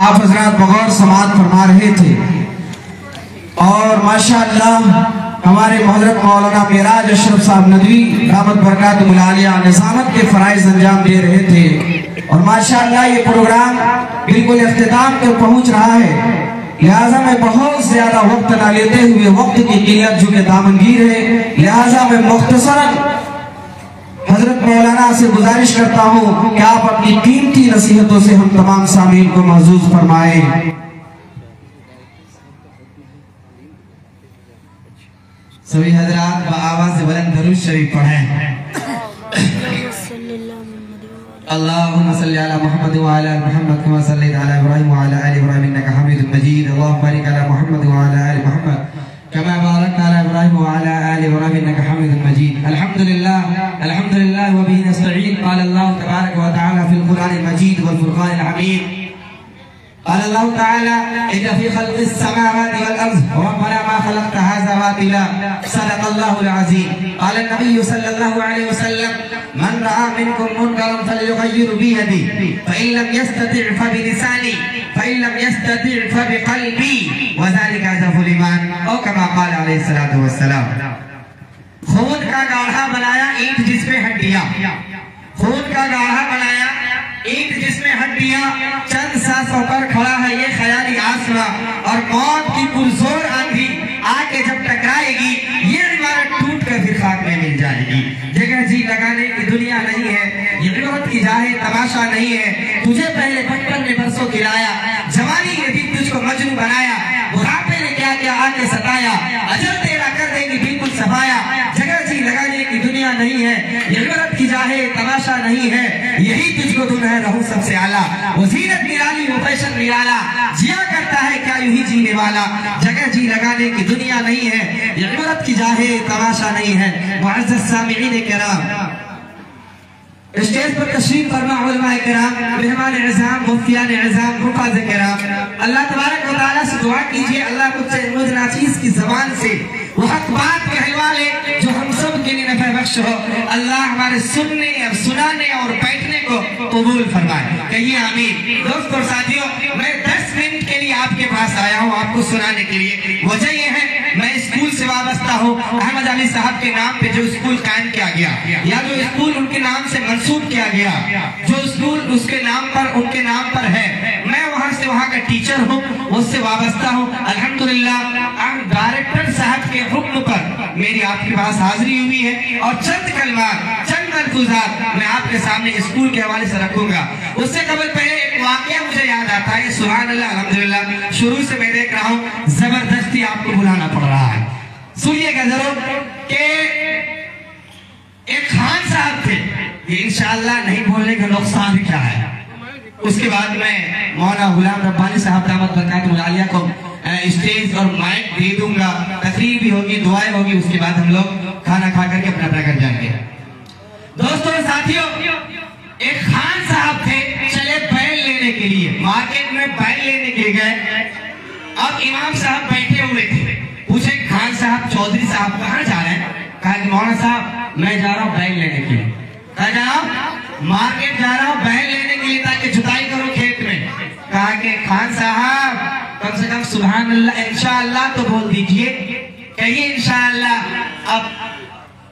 آپ حضرات بغور سماعت فرما رہے تھے اور ماشاءاللہ ہمارے حضرت مولانا معراج اشرف صاحب ندوی دامت برکاتہ العالیہ نظامت کے فرائض انجام دے رہے تھے اور ماشاءاللہ یہ پروگرام بالکل اختتام تک پہنچ رہا ہے، لہٰذا میں بہت زیادہ وقت نہ لیتے ہوئے وقت کی قلت جو کہ دامنگیر ہے، لہٰذا میں مختصراً حضرت مولانا سے گزارش کرتا ہوں کہ آپ اپنی قیمتی نصیحتوں سے ہم تمام سامعین کو محظوظ فرمائیں۔ سبھی حضرات بآواز بلند درود شریف پڑھیں۔ اللہم صلی علی محمد وعلی آل محمد کما صلیت علی ابراہیم وعلی آل ابراہیم انکا حمید مجید۔ اللہم بارک علی محمد وعلی آل محمد كما باركت على إبراهيم وعلى آل إبراهيم إنك حميد مجيد۔ الحمد لله وبه نستعين۔ قال الله تبارك وتعالى في القرآن المجيد والفرقان الحميد، قال الله تعالى إن في خلق السماوات والأرض ربنا ما خلقت هذا باطلا صدق الله العظيم۔ قال النبي صلى الله عليه وسلم من رأى منكم منكرا فليغير بيده فإن لم يستطع فبلسانه فإن لم يستطع فبقلبه وذلك أضعف الإيمان أو كما قال عليه الصلاة والسلام۔ خون کا گاڑھا بنایا اینٹ جس میں ہڈیاں، خون کا گاڑھا بنایا اینٹ جس میں ہڈیاں، چند سا سو کر کھڑا ہے یہ خیالی آسماں، اور موت کی پرزور آندھی آ کے جب ٹکرائے گی یہ عمارت ٹوٹ کر پھر خاک میں مل جائے گی۔ جگہ جی لگانے کی دنیا نہیں ہے، یہ عبرت کی جا ہے تماشا نہیں ہے۔ تجھے پہلے بچپن میں برسوں کھلایا، جوانی نے بھی تجھ کو مجنوں بنایا، بڑھاپے نے کیا کیا آ کے ستایا، اجل تیرا کر دے گی بالکل صفایا۔ جگہ جی لگانے کی دنیا نہیں ہے، یہ عبرت کی جا ہے تماشا نہیں ہے، یہی تجھ کو دن ہے رہوں سب سے اعلیٰ، وہ زینت نرالی وہ فیشن نرالا، جیا کرتا ہے کیا یوں ہی جینے والا۔ جگہ جی لگانے کی دنیا نہیں ہے، یہ عبرت کی جا ہے تماشا نہیں ہے۔ معزز سامعین کرام، اسٹیج پر تشریف فرما علماء کرام، مہمان اعظام، مفتیان اعظام، حفاظ کرام، اللہ تبارک و تعالیٰ سے دعا کیجئے اللہ مجھ ناچیز کی زبان سے وہ حق بات کہنے والے جو ہم سب کے لیے نفع بخش ہو، اللہ ہمارے سننے اور سنانے اور بیٹھنے کو قبول فرمائے، کہیے آمین۔ دوست اور ساتھیوں، میں 10 منٹ کے لیے آپ کے پاس آیا ہوں آپ کو سنانے کے لیے۔ وجہ یہ ہے میں اسکول سے وابستہ ہوں، احمد علی صاحب کے نام پہ جو اسکول قائم کیا گیا یا جو اسکول ان کے نام سے منسوب کیا گیا، جو اسکول اس کے نام پر ان کے نام پر ہے، میں وہاں سے وہاں کا ٹیچر ہوں، اس سے وابستہ ہوں۔ الحمدللہ ڈائریکٹر صاحب کے حکم پر میری آپ کے پاس حاضری ہوئی ہے اور چند کلمات چند ملفوظات میں آپ کے سامنے اسکول کے حوالے سے رکھوں گا۔ اس سے قبل پہلے ایک واقعہ مجھے یاد آتا ہے، سبحان اللہ الحمدللہ شروع سے میں دیکھ رہا ہوں زبردستی آپ کو بلانا پڑ رہا ہے، سنیے گا ضرور کہ ایک خان صاحب تھے، یہ انشاءاللہ نہیں بولنے کا نقصان کیا ہے۔ اس کے بعد میں مولانا غلام ربانی صاحب دامت برکاتہ العالیہ کو اسٹیج اور مائک دے دوں گا، تقریر بھی ہوگی، دعائیں ہوگی، اس کے بعد ہم لوگ کھانا کھا کر کے اپنا اپنا گھر جائیں گے۔ دوستوں اور ساتھیوں، ایک خان صاحب تھے، چلے بیل لینے کے لیے، مارکیٹ میں بیل لینے کے لیے گئے۔ اب امام صاحب بیٹھے ہوئے تھے، پوچھے خان صاحب چودھری صاحب کہاں جا رہے ہیں؟ کہا کہ مولانا صاحب میں جا رہا ہوں بیل لینے کے لیے۔ کہا جناب مارکیٹ جا رہا ہوں بیل لینے کے لیے تاکہ جتائی کروں کھیت میں۔ کہا کہ خان صاحب کم سے کم سبحان اللہ انشاءاللہ تو بول دیجئے، کہیے انشاءاللہ۔ اب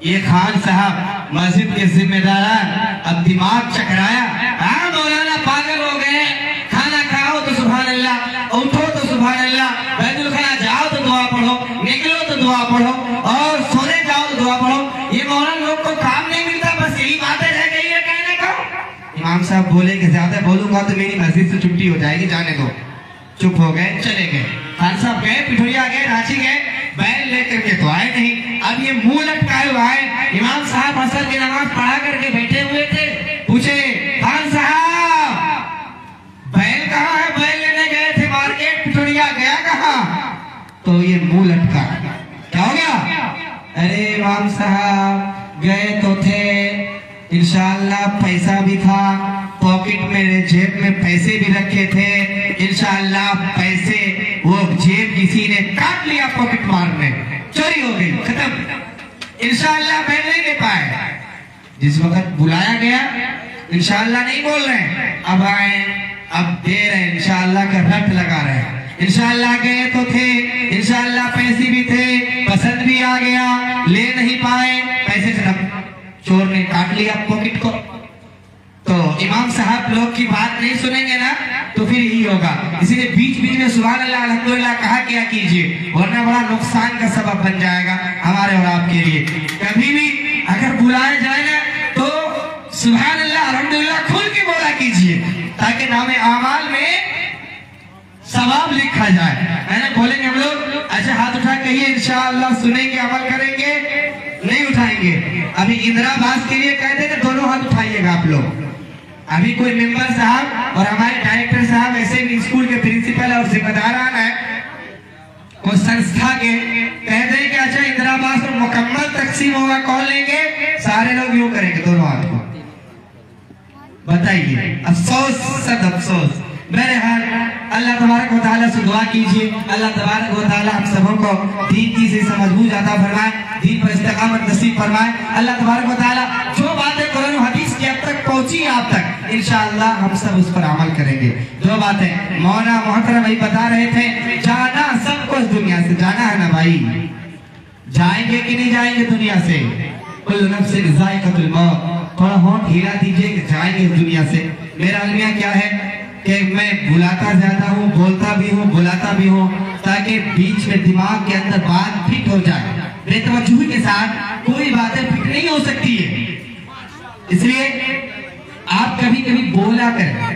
یہ خان صاحب مسجد کے ذمہ داران اب دماغ چکرایا، ہاں مولانا پاگل ہو گئے، کھانا کھاؤ تو سبحان اللہ، اٹھو تو سبحان اللہ، بیت الخلا جاؤ تو دعا پڑھو، نکلو تو دعا پڑھو، اور سونے جاؤ تو دعا پڑھو، یہ مولانا لوگ کو کام نہیں ملتا، بس یہی باتیں رہ گئی ہے کہنے کو۔ امام صاحب بولے کہ زیادہ بولوں گا تو میری مسجد سے چھٹی ہو جائے گی، جانے دو۔ چپ ہو گئے، چلے گئے۔ خان صاحب گئے، پٹھویا گئے، رانچی گئے، بیل لے کر کے تو آئے نہیں۔ اب یہ منہ لٹکائے ہوئے آئے، امام صاحب عصر کی نماز پڑھا کر کے بیٹھے ہوئے تھے، پوچھے خان صاحب بیل کہاں ہے؟ بیل لینے گئے تھے مارکیٹ، پٹھویا گیا کہاں؟ تو یہ منہ لٹکا، کیا ہو گیا؟ ارے امام صاحب گئے تو تھے، انشاءاللہ پیسہ بھی تھا، پاکٹ میں جیب میں پیسے بھی رکھے تھے، انشاءاللہ پیسے وہ جیب کسی نے کاٹ لیا، پاکٹ مارنے چوری ہو گئی، ختم، انشاءاللہ بیل نہیں لے پائے۔ جس وقت بلایا گیا انشاءاللہ نہیں بول رہے ہیں، اب آئے اب دے رہے ہیں انشاءاللہ کا رٹ لگا رہے ہیں. انشاءاللہ گئے تو تھے, انشاءاللہ پیسے بھی تھے, پسند بھی آ گیا, لے نہیں پائے, پیسے سے چور نے کاٹ لیا پاکٹ کو. تو امام صاحب لوگ کی بات نہیں سنیں گے نا تو پھر یہی ہوگا. اسی لیے بیچ بیچ میں سبحان اللہ الحمدللہ کہا کیا کیجئے, ورنہ بڑا نقصان کا سبب بن جائے گا ہمارے اور آپ کے لیے. کبھی بھی اگر بلائے جائے نا تو سبحان اللہ الحمدللہ کھل کے بولا کیجئے, تاکہ نام اعمال میں ثواب لکھا جائے, ہے نا. بولیں گے ہم لوگ, اچھا ہاتھ اٹھا کہیے انشاءاللہ سنیں گے, عمل کریں گے, نہیں اٹھائیں گے. ابھی اندرا آواس کے لیے کہتے ہیں دونوں ہاتھ اٹھائیے گا آپ لوگ. ابھی کوئی ممبر صاحب اور ہمارے ڈائریکٹر صاحب ایسے بھی اسکول کے پرنسپل اور ذمہ داران ہیں, وہ سنستھا کے کہتے ہیں کہ اچھا اندرا آواس اور مکمل تقسیم ہوگا, کون لیں گے؟ سارے لوگ یوں کریں گے دونوں ہاتھ کو. بتائیے, افسوس صد افسوس. بہرحال اللہ تبارک و تعالیٰ سے دعا کیجئے, اللہ تبارک و تعالیٰ ہم سبوں کو دین کی سے سمجھ بوجھ عطا فرمائے, دین پر استقامت نصیب فرمائے. اللہ تبارک و تعالیٰ جو باتیں قرآن و حدیث کی اب تک پہنچی آپ تک, انشاءاللہ ہم سب اس پر عمل کریں گے. جو باتیں مولانا محترم بھائی بتا رہے تھے, جانا سب کو اس دنیا سے, جانا ہے نا بھائی, جائیں گے کہ نہیں جائیں گے دنیا سے؟ کل نفس ذائقۃ الموت. تھوڑا ہونٹ ہلا دیجئے کہ جائیں گے دنیا سے. میرا المیہ کیا ہے کہ میں بلاتا زیادہ ہوں, بولتا بھی ہوں, بلاتا بھی ہوں, تاکہ بیچ میں دماغ کے اندر بات فٹ ہو جائے. بے توجہی کے ساتھ کوئی باتیں فٹ نہیں ہو سکتی ہے. اس لیے آپ کبھی کبھی بولا کریں,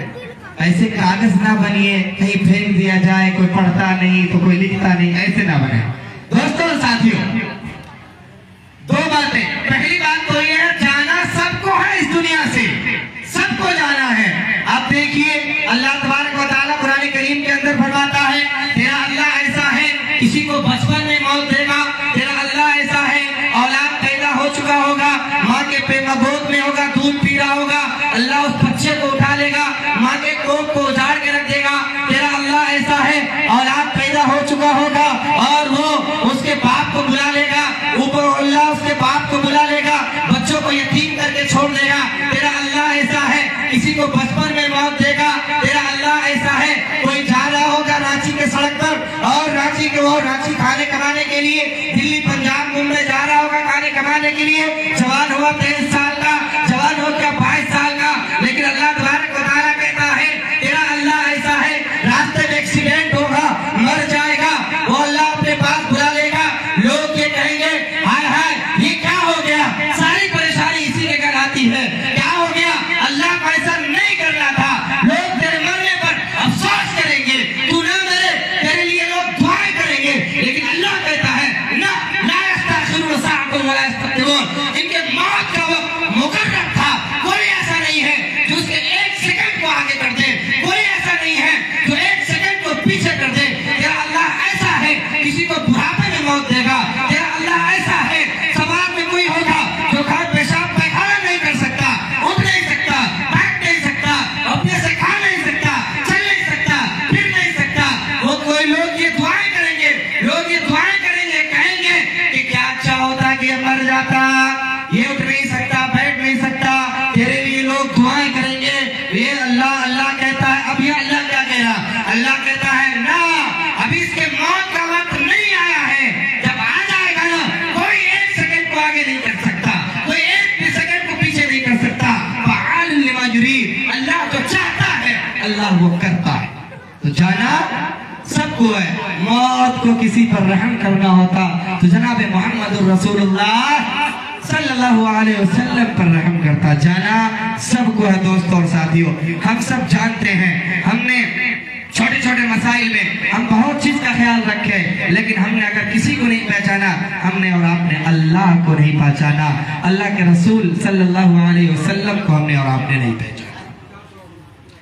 ایسے کاغذ نہ بنیے کہیں پھینک دیا جائے, کوئی پڑھتا نہیں تو کوئی لکھتا نہیں, ایسے نہ بنے. دوستوں اور ساتھیوں, دو باتیں. پہلی بات تو یہ ہے, جانا سب کو ہے اس دنیا سے, سب کو جانا ہے. آپ دیکھیے اللہ تبارک و تعالیٰ قرآن کریم کے اندر فرماتا ہے, تیرا اللہ ایسا ہے کسی کو بچپن میں موت دے گا, تیرا اللہ ایسا ہے اولاد پیدا ہو چکا ہوگا, ماں کے گود میں ہوگا, دودھ پی رہا ہوگا, اللہ اس بچے کو اٹھا لے گا, ماں کے کوکھ کو اجاڑ کے رکھ دے گا. تیرا اللہ ایسا ہے اولاد پیدا ہو چکا ہوگا اور وہ اس کے باپ کو بلا لے گا, اوپر اللہ اس کے باپ کو بلا لے گا, بچوں کو یتیم کر کے چھوڑ دے گا. تیرا اللہ ایسا ہے کسی کو بچپن میں موت دے گا. تیرا اللہ ایسا ہے کوئی جا رہا ہوگا رانچی کے سڑک پر اور رانچی کھانے کمانے کے لیے دلی پنجاب ممبئی جا رہا ہوگا کھانے کمانے کے لیے, جوان ہوا 23 سال کا, جوان ہو گیا 22 سال کا, لیکن اللہ تبارک و تعالیٰ کہتا ہے تیرا اللہ ایسا ہے راستے میں ایکسیڈنٹ ہوگا, مر جائے گا, وہ اللہ اپنے پاس بلا لے گا. لوگ یہ کہیں گے ہائے ہائے یہ کیا ہو گیا, ساری پریشانی اسی کے گھر آتی ہے, کیا ہو گیا, اللہ کو ایسا نہیں کرنا تھا. لوگ تیرے مرنے پر افسوس کریں گے, تو نہ مرے, تیرے لیے لوگ دعائیں کریں گے, لیکن اللہ کہتا ہے نہ, لا یستأخرون ساعۃ ولا یستقدمون. ان کے موت کا وقت مقرر تھا, کوئی ایسا نہیں ہے جو اس کے ایک سیکنڈ کو آگے کر دے, کوئی ایسا نہیں ہے جو ایک سیکنڈ کو پیچھے کر دے. تیرا اللہ ایسا ہے کسی کو بڑھاپے میں موت دے گا. تیرا اللہ ایسا ہے سوال میں کوئی ہوگا جو پیشاب پیخانہ نہیں کر سکتا, اٹھ نہیں سکتا, بیٹھ نہیں سکتا, اپنے سے کھا نہیں سکتا, چل نہیں سکتا, پھر نہیں سکتا. وہ کوئی لوگ یہ دعائیں کریں گے, لوگ یہ دعائیں کریں گے, کہیں گے کہ کیا اچھا ہوتا کہ یہ مر جاتا, یہ اٹھ نہیں سکتا, بیٹھ نہیں سکتا, تیرے لیے لوگ دعائیں کریں گے. یہ اللہ کہتا ہے. اب یہ اللہ کیا کہہ رہا, اللہ کہتا ہے نا, ابھی اس کے موت کا وقت نہیں آیا ہے, جب آ جائے گا نا کوئی ایک سیکنڈ کو آگے نہیں کر سکتا, کوئی ایک سیکنڈ کو پیچھے نہیں کر سکتا. فعال لما یرید, اللہ جو چاہتا ہے اللہ وہ کرتا ہے. تو جانا سب کو ہے, موت کو کسی پر رحم کرنا ہوتا تو جناب محمد رسول اللہ صلی اللہ علیہ وسلم پر رحم کرتا. جانا سب کو ہے دوستوں اور ساتھیوں. ہم سب جانتے ہیں, ہم نے چھوٹے چھوٹے مسائل میں ہم بہت چیز کا خیال رکھے, لیکن ہم نے اگر کسی کو نہیں پہچانا, ہم نے اور آپ نے اللہ کو نہیں پہچانا, اللہ کے رسول صلی اللہ علیہ وسلم کو ہم نے اور آپ نے نہیں پہچانا.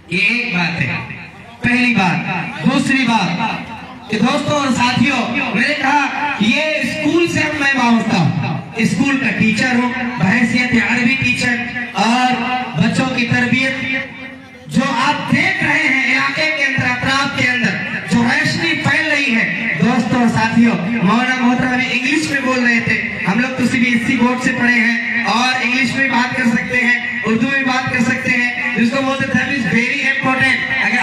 یہ ایک بات ہے, پہلی بات. دوسری بات کہ دوستوں اور ساتھیوں, میں نے کہا یہ اسکول سے میں وابستہ ہوں, اسکول کا ٹیچر ہوں بحیثیت عربی ٹیچر, اور بچوں کی تربیت جو آپ دیکھ رہے ہیں علاقے کے اندر, اطراف کے اندر جو روشنی پھیل رہی ہے. دوستوں اور ساتھیوں, مولانا محترم انگلش میں بول رہے تھے, ہم لوگ تو CBSE بورڈ سے پڑھے ہیں اور انگلش میں بات کر سکتے ہیں, اردو میں بات کر سکتے ہیں, جس کو بولتے ہیں that is very important. اگر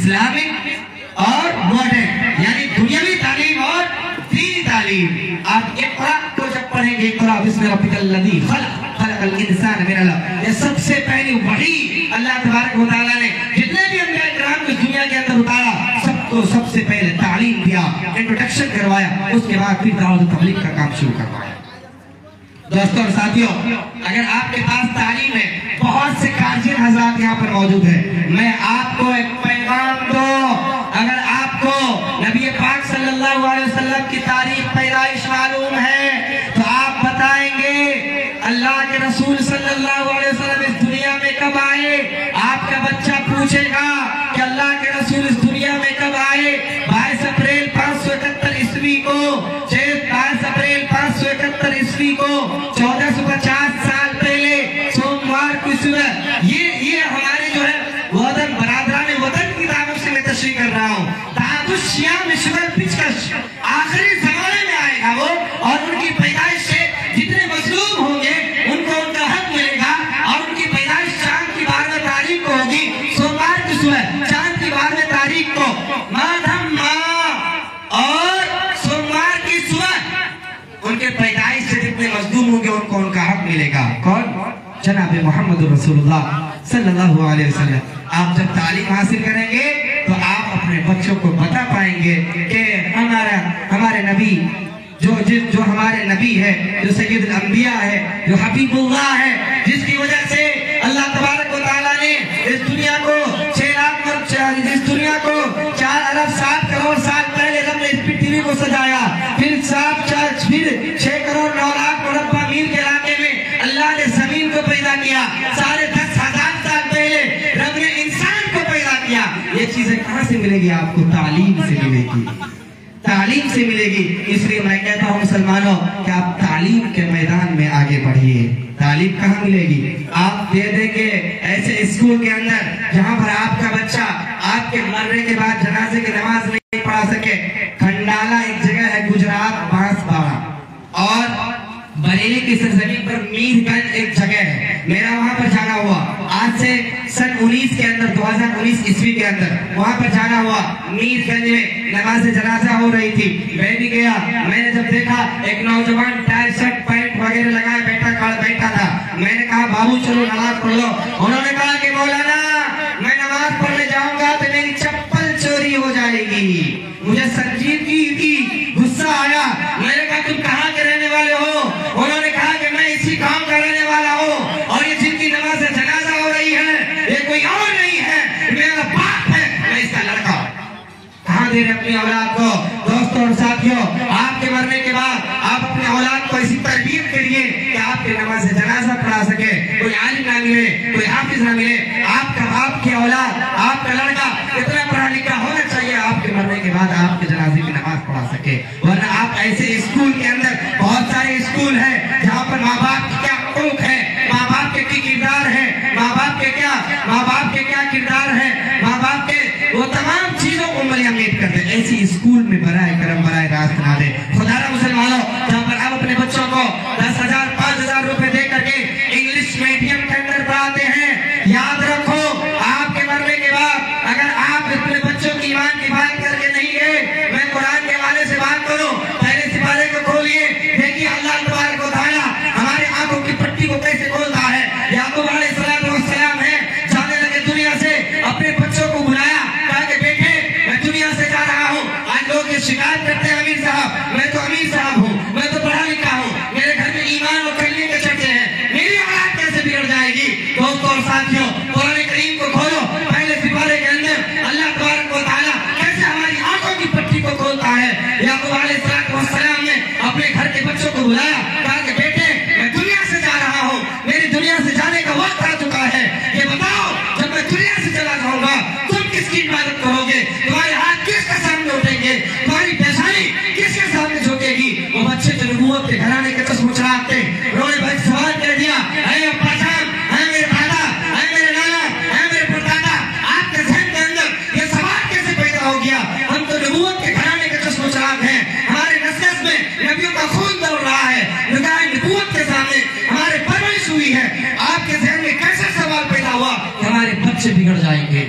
اسلامک اور ماڈرن، یعنی دنیاوی تعلیم اور دینی تعلیم۔ آپ اقرا کو جب پڑھیں گے، اقرا بسم ربک الذی خلق خلق الانسان من علق، یہ سب سے پہلی وحی اللہ تبارک و تعالیٰ نے جتنے بھی انبیاء کرام کو دنیا کے اندر اتارا، سب کو سب سے پہلے تعلیم دیا، انٹروڈکشن کروایا، اس کے بعد پھر دعوت و تبلیغ کا کام شروع کروایا۔ دوستوں اور ساتھیوں، اگر آپ کے پاس تعلیم ہے، بہت سے کارجن حضرات یہاں پر موجود ہیں، میں آپ کو ایک پیغام دو، اگر آپ کو نبی پاک صلی اللہ علیہ وسلم کی تاریخ پیدائش معلوم ہے تو آپ بتائیں گے اللہ کے رسول صلی اللہ علیہ وسلم اس دنیا میں کب آئے۔ آپ کا بچہ پوچھے گا کہ اللہ کے رسول اس دنیا میں کب آئے؟ 22 اپریل 571 عیسوی کو، 22 اپریل 571 عیسوی کو، 1450 سال پہلے سوموار کی صبح۔ یہ ہمارے جو ہے وطن برادران وطن کی دعوت سے میں تشریح کر رہا ہوں۔ دعوت الشیام شغل پیشکش آخری زمانے میں آئے گا وہ، اور ان کی پیدائش سے جتنے مظلوم ہوں گے ان کو ان کا حق ملے گا، اور ان کی پیدائش چاند کی 12 تاریخ کو ہوگی، سوموار کی صبح چاند کی 12 تاریخ کو، مادھم ماں، اور سوموار کی صبح ان کے پیدائش سے جتنے مظلوم ہوں گے ان کو ان کا حق ملے گا۔ کون؟ جناب محمد رسول اللہ صلی اللہ علیہ وسلم۔ آپ جب تعلیم حاصل کریں گے تو آپ اپنے بچوں کو بتا پائیں گے کہ ہمارے نبی جو ہمارے نبی ہے، جو سید الانبیاء ہے، جو حبیب اللہ ہے، جس کی وجہ سے اللہ تبارک و تعالیٰ نے اس دنیا کو 4 ارب 7 کروڑ سال پہلے رب نے اس پرتھوی کو سجایا، پھر 6 کروڑ 9 لاکھ مربع میل کے علاقے میں اللہ نے زمین کو پیدا کیا، 10,500 سال پہلے رب نے انسان کو پیدا کیا۔ یہ چیزیں کہاں سے ملے گی آپ کو؟ تعلیم سے ملے گی، تعلیم سے ملے گی۔ اس لیے میں کہتا ہوں مسلمانوں کہ آپ تعلیم کے میدان میں آگے بڑھیے۔ تعلیم کہاں ملے گی؟ آپ دے دیں گے ایسے اسکول کے اندر جہاں پر آپ کا بچہ آپ کے مرنے کے بعد جنازے کی نماز نہیں پڑھا سکے۔ کھنڈالا ایک جگہ ہے گجرات، بانس باڑہ، اور بریلی کی سرزمین پر میر گنج ایک جگہ ہے، میرا وہاں پر جانا ہوا آج سے سن 19 کے اندر، 2019 عیسوی کے اندر وہاں پر جانا ہوا۔ میر گنج میں نماز جنازہ ہو رہی تھی، میں بھی گیا۔ میں نے جب دیکھا ایک نوجوان ٹائی شرٹ پینٹ وغیرہ لگائے بیٹھا تھا، میں نے کہا بابو چلو نماز پڑھ لو۔ انہوں نے کہا کہ مولانا میں نماز پڑھنے جاؤں گا تو میری چپل چوری ہو جائے گی۔ مجھے سنجیدگی کی غصہ آیا، میں نے کہا تم کہاں کے رہنے والے ہو؟ انہوں نے کہا کہ میں اسی گاؤں کا رہنے والا ہوں، اور یہ جن کی نماز جنازہ ہو رہی ہے یہ کوئی اور نہیں ہے، میرا باپ ہے، میں اس کا لڑکا ہوں۔ کہاں دے رہے اپنی اولاد کو؟ دوستوں اور ساتھیوں، آپ کے مرنے کے بعد آپ اپنے اولاد کو ایسی تربیت کریے کہ آپ کی نماز جنازہ پڑھا سکے، کوئی عالم نہ ملے، کوئی حافظ نہ ملے، آپ کی اولاد، آپ کا لڑکا اتنا پڑھا لکھا ہونا چاہیے آپ کے مرنے کے بعد آپ کے جنازے کی نماز پڑھا سکے۔ ورنہ آپ ایسے اسکول کے اندر، بہت سارے اسکول ہیں جہاں پر ماں باپ کی کیا حقوق ہے، ماں باپ کے کی کردار ہے، ماں باپ کے کیا کردار ہے، ماں باپ کے وہ تمام چیزوں کو ملیمیت کر دیں۔ ایسی اسکول میں برائے کرم برائے راست نہ دیں۔ خدا را مسلمانوں، جہاں پر آپ اپنے بچوں کو 10,000 5,000 روپے دے کر کے انگلش میڈیم کے اندر پڑھاتے ہیں، یاد رکھو آپ کے مرنے کے بعد اگر آپ اپنے بچوں کی ایمان کی بات کر کے نہیں گئے، میں قرآن کے حوالے سے بات کروں، پہلے سپارے کو کھولیے، دیکھیے اللہ تبارک و تعالیٰ ہمارے آنکھوں کی پٹی کو کیسے کھولتا ہے۔ یعقوب علیہ السلام ہے، جانے لگے دنیا سے، اپنے بچوں کو بلایا، کہا کہ بیٹے میں دنیا سے جا رہا ہوں۔ آج لوگ یہ شکایت کرتے ہیں امیر صاحب، میں تو امیر صاحب ہوں، میں تو پڑھا لکھا ہوں، میرے گھر میں ایمان اور کلمے کے چرچے ہیں، میری اولاد کیسے بگڑ جائے گی؟ دوستوں اور ساتھیوں، قرآن کریم کو کھولو، پہلے سپارے کے اندر اللہ تبارک و تعالیٰ کیسے ہماری آنکھوں کی پٹی کو کھولتا ہے۔ یعقوب علیہ السلام نے اپنے گھر کے بچوں کو بلایا، کہا کہ بیٹے میں دنیا سے جا رہا ہوں، میری دنیا سے جانے کا وقت آ چکا ہے، یہ بتاؤ جب میں دنیا سے چلا جاؤں گا تم کس کی عبادت کرو گے؟ تمہارے ہاتھ کس کے سامنے اٹھیں گے؟ تمہاری پیشانی کس کے سامنے جھکے گی؟ وہ بچے جو نبوت کے گھرانے کے چشم چراغتے، انہوں نے بھائی سوال کر دیا، اے ابا جان، اے میرے دادا، اے میرے نانا، اے میرے پردادا، آپ کے ذہن کے اندر یہ سوال کیسے پیدا ہو گیا؟ ہم تو نبوت کے گھرانے کے چشم چراغ ہیں، ہمارے نسل میں نبیوں کا خون دوڑ رہا ہے، نگاہ نبوت کے سامنے ہمارے پرورش ہوئی ہے، آپ کے ذہن میں کیسے سوال پیدا ہوا کہ ہمارے بچے بگڑ جائیں گے؟